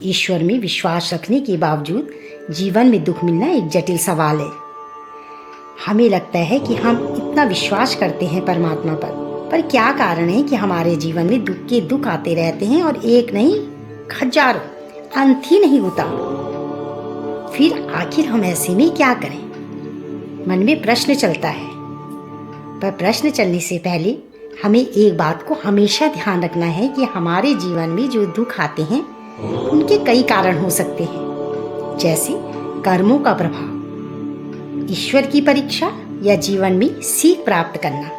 ईश्वर में विश्वास रखने के बावजूद जीवन में दुख मिलना एक जटिल सवाल है। हमें लगता है कि हम इतना विश्वास करते हैं परमात्मा पर क्या कारण है कि हमारे जीवन में दुख के दुख आते रहते हैं और एक नहीं हजारों, अंत ही नहीं होता। फिर आखिर हम ऐसे में क्या करें? मन में प्रश्न चलता है, पर प्रश्न चलने से पहले हमें एक बात को हमेशा ध्यान रखना है कि हमारे जीवन में जो दुख आते हैं उनके कई कारण हो सकते हैं, जैसे कर्मों का प्रभाव, ईश्वर की परीक्षा या जीवन में सीख प्राप्त करना।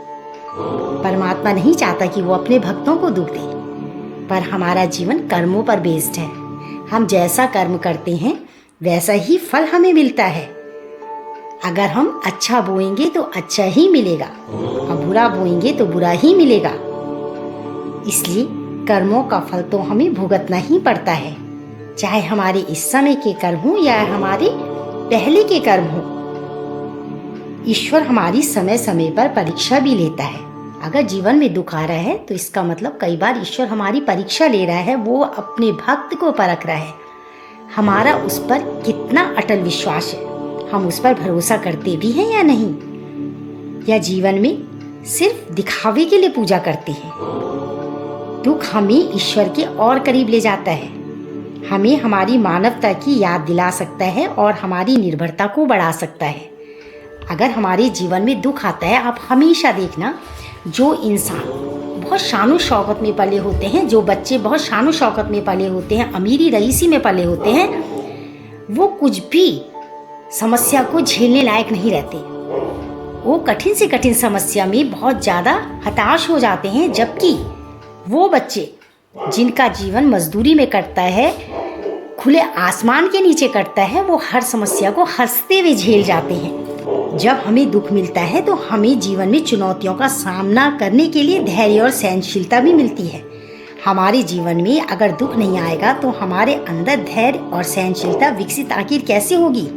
परमात्मा नहीं चाहता कि वो अपने भक्तों को दुख दे, पर हमारा जीवन कर्मों पर बेस्ड है। हम जैसा कर्म करते हैं वैसा ही फल हमें मिलता है। अगर हम अच्छा बोएंगे तो अच्छा ही मिलेगा और बुरा बोएंगे तो बुरा ही मिलेगा। इसलिए कर्मों का फल तो हमें भुगतना ही पड़ता है, चाहे हमारे इस समय के कर्म हो या हमारे पहले के कर्म हो। ईश्वर हमारी समय समय पर परीक्षा भी लेता है। अगर जीवन में दुख आ रहा है तो इसका मतलब कई बार ईश्वर हमारी परीक्षा ले रहा है, वो अपने भक्त को परख रहा है। हमारा उस पर कितना अटल विश्वास है, हम उस पर भरोसा करते भी हैं या नहीं, या जीवन में सिर्फ दिखावे के लिए पूजा करते हैं। दुख हमें ईश्वर के और करीब ले जाता है, हमें हमारी मानवता की याद दिला सकता है और हमारी निर्भरता को बढ़ा सकता है। अगर हमारे जीवन में दुख आता है, आप हमेशा देखना, जो इंसान बहुत शानो शौकत में पले होते हैं, जो बच्चे बहुत शानो शौकत में पले होते हैं, अमीरी रईसी में पले होते हैं, वो कुछ भी समस्या को झेलने लायक नहीं रहते। वो कठिन से कठिन समस्या में बहुत ज़्यादा हताश हो जाते हैं, जबकि वो बच्चे जिनका जीवन मजदूरी में कटता है, खुले आसमान के नीचे कटता है, वो हर समस्या को हंसते हुए झेल जाते हैं। जब हमें दुख मिलता है तो हमें जीवन में चुनौतियों का सामना करने के लिए धैर्य और सहनशीलता भी मिलती है। हमारे जीवन में अगर दुख नहीं आएगा तो हमारे अंदर धैर्य और सहनशीलता विकसित आखिर कैसे होगी?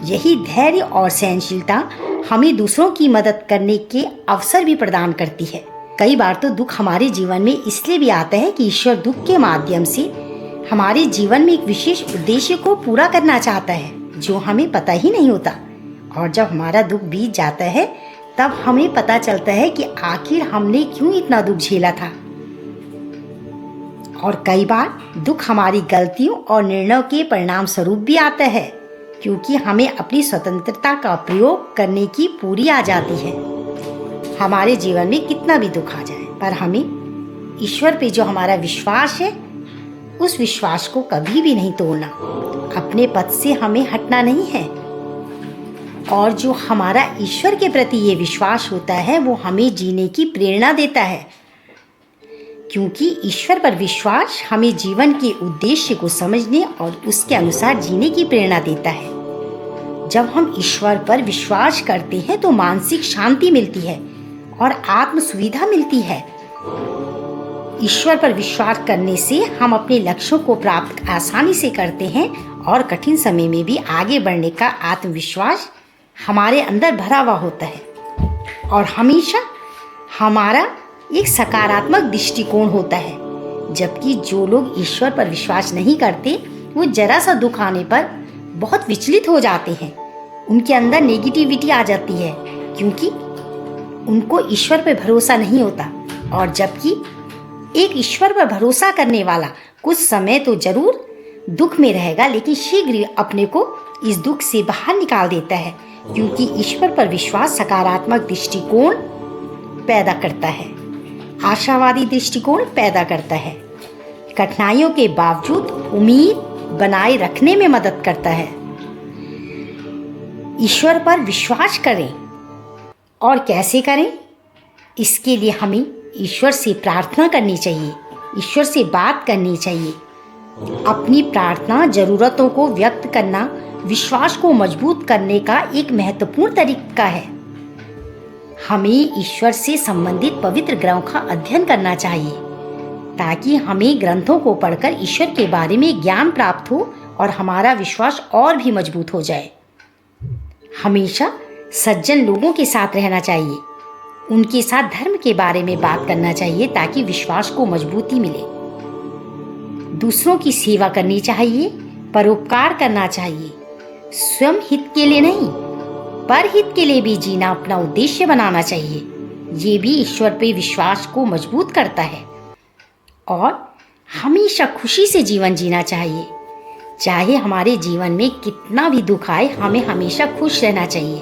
यही धैर्य और सहनशीलता हमें दूसरों की मदद करने के अवसर भी प्रदान करती है। कई बार तो दुख हमारे जीवन में इसलिए भी आता है कि ईश्वर दुख के माध्यम से हमारे जीवन में एक विशेष उद्देश्य को पूरा करना चाहता है, जो हमें पता ही नहीं होता। और जब हमारा दुख बीत जाता है तब हमें पता चलता है कि आखिर हमने क्यों इतना दुख झेला था। और कई बार दुख हमारी गलतियों और निर्णयों के परिणाम स्वरूप भी आता है, क्योंकि हमें अपनी स्वतंत्रता का प्रयोग करने की पूरी आज़ादी है। हमारे जीवन में कितना भी दुख आ जाए, पर हमें ईश्वर पे जो हमारा विश्वास है, उस विश्वास को कभी भी नहीं तोड़ना। अपने पथ से हमें हटना नहीं है। और जो हमारा ईश्वर के प्रति ये विश्वास होता है, वो हमें जीने की प्रेरणा देता है, क्योंकि ईश्वर पर विश्वास हमें जीवन के उद्देश्य को समझने और उसके अनुसार जीने की प्रेरणा देता है। जब हम ईश्वर पर विश्वास करते हैं तो मानसिक शांति मिलती है और आत्म सुविधा मिलती है। ईश्वर पर विश्वास करने से हम अपने लक्ष्यों को प्राप्त आसानी से करते हैं और कठिन समय में भी आगे बढ़ने का आत्मविश्वास हमारे अंदर भरा हुआ होता है। और हमेशा हमारा एक सकारात्मक दृष्टिकोण होता है, जबकि जो लोग ईश्वर पर विश्वास नहीं करते, वो जरा सा दुख आने पर बहुत विचलित हो जाते हैं। उनके अंदर नेगेटिविटी आ जाती है, क्योंकि उनको ईश्वर पर भरोसा नहीं होता। और जबकि एक ईश्वर पर भरोसा करने वाला कुछ समय तो जरूर दुख में रहेगा, लेकिन शीघ्र अपने को इस दुख से बाहर निकाल देता है, क्योंकि ईश्वर पर विश्वास सकारात्मक दृष्टिकोण पैदा करता है, आशावादी दृष्टिकोण पैदा करता है, कठिनाइयों के बावजूद उम्मीद बनाए रखने में मदद करता है। ईश्वर पर विश्वास करें, और कैसे करें? इसके लिए हमें ईश्वर से प्रार्थना करनी चाहिए, ईश्वर से बात करनी चाहिए। अपनी प्रार्थना, जरूरतों को व्यक्त करना विश्वास को मजबूत करने का एक महत्वपूर्ण तरीका है। हमें ईश्वर से संबंधित पवित्र ग्रंथों का अध्ययन करना चाहिए, ताकि हमें ग्रंथों को पढ़कर ईश्वर के बारे में ज्ञान प्राप्त हो और हमारा विश्वास और भी मजबूत हो जाए। हमेशा सज्जन लोगों के साथ रहना चाहिए, उनके साथ धर्म के बारे में बात करना चाहिए, ताकि विश्वास को मजबूती मिले। दूसरों की सेवा करनी चाहिए, परोपकार करना चाहिए। स्वयं हित के लिए नहीं, पर हित के लिए भी जीना अपना उद्देश्य बनाना चाहिए। ये भी ईश्वर पे विश्वास को मजबूत करता है। और हमेशा खुशी से जीवन जीना चाहिए। चाहे हमारे जीवन में कितना भी दुख आए, हमें हमेशा खुश रहना चाहिए,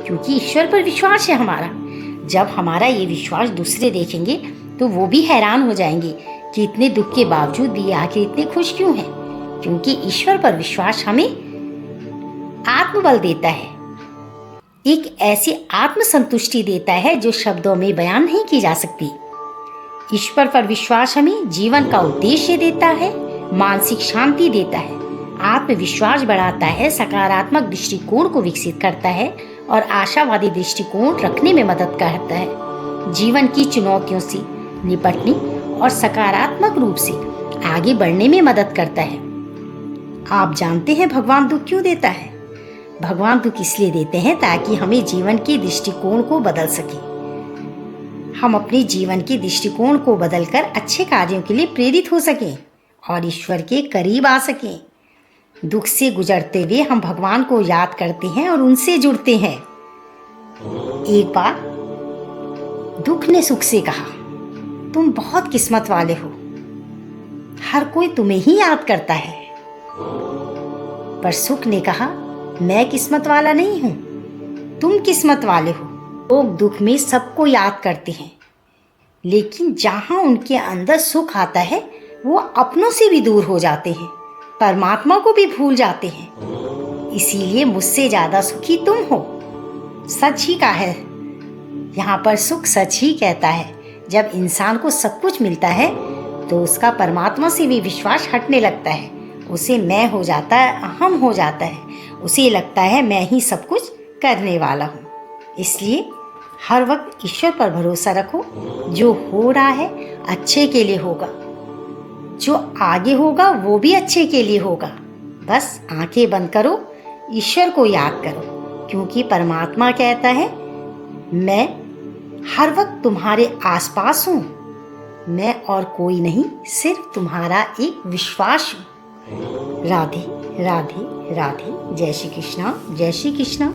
क्योंकि ईश्वर पर विश्वास है हमारा। जब हमारा ये विश्वास दूसरे देखेंगे तो वो भी हैरान हो जाएंगे कि इतने दुख के बावजूद भी आखिर इतने खुश क्यों हैं। क्योंकि ईश्वर पर विश्वास हमें आत्मबल देता है, एक ऐसी आत्मसंतुष्टि देता है जो शब्दों में बयान नहीं की जा सकती। ईश्वर पर विश्वास हमें जीवन का उद्देश्य देता है, मानसिक शांति देता है, आत्मविश्वास बढ़ाता है, सकारात्मक दृष्टिकोण को विकसित करता है और आशावादी दृष्टिकोण रखने में मदद करता है। जीवन की चुनौतियों से निपटने और सकारात्मक रूप से आगे बढ़ने में मदद करता है। आप जानते हैं भगवान दुख क्यों देता है? भगवान दुख इसलिए देते हैं ताकि हमें जीवन के दृष्टिकोण को बदल सके। हम अपने जीवन के दृष्टिकोण को बदलकर अच्छे कार्यों के लिए प्रेरित हो सकें और ईश्वर के करीब आ सकें। दुख से गुजरते हुए हम भगवान को याद करते हैं और उनसे जुड़ते हैं। एक बार दुख ने सुख से कहा, तुम बहुत किस्मत वाले हो, हर कोई तुम्हें ही याद करता है। पर सुख ने कहा, मैं किस्मत वाला नहीं हूं, तुम किस्मत वाले हो। लोग दुख में सबको याद करते हैं, लेकिन जहां उनके अंदर सुख आता है वो अपनों से भी दूर हो जाते हैं, परमात्मा को भी भूल जाते हैं। इसीलिए मुझसे ज्यादा सुखी तुम हो। सच ही कहा है यहाँ पर, सुख सच ही कहता है। जब इंसान को सब कुछ मिलता है तो उसका परमात्मा से भी विश्वास हटने लगता है। उसे मैं हो जाता है, अहम हो जाता है। उसे लगता है मैं ही सब कुछ करने वाला हूँ। इसलिए हर वक्त ईश्वर पर भरोसा रखो। जो हो रहा है अच्छे के लिए होगा, जो आगे होगा वो भी अच्छे के लिए होगा। बस आंखें बंद करो, ईश्वर को याद करो, क्योंकि परमात्मा कहता है मैं हर वक्त तुम्हारे आसपास हूँ। मैं और कोई नहीं, सिर्फ तुम्हारा एक विश्वास हूँ। राधे राधे राधे। जय श्री कृष्णा, जय श्री कृष्णा।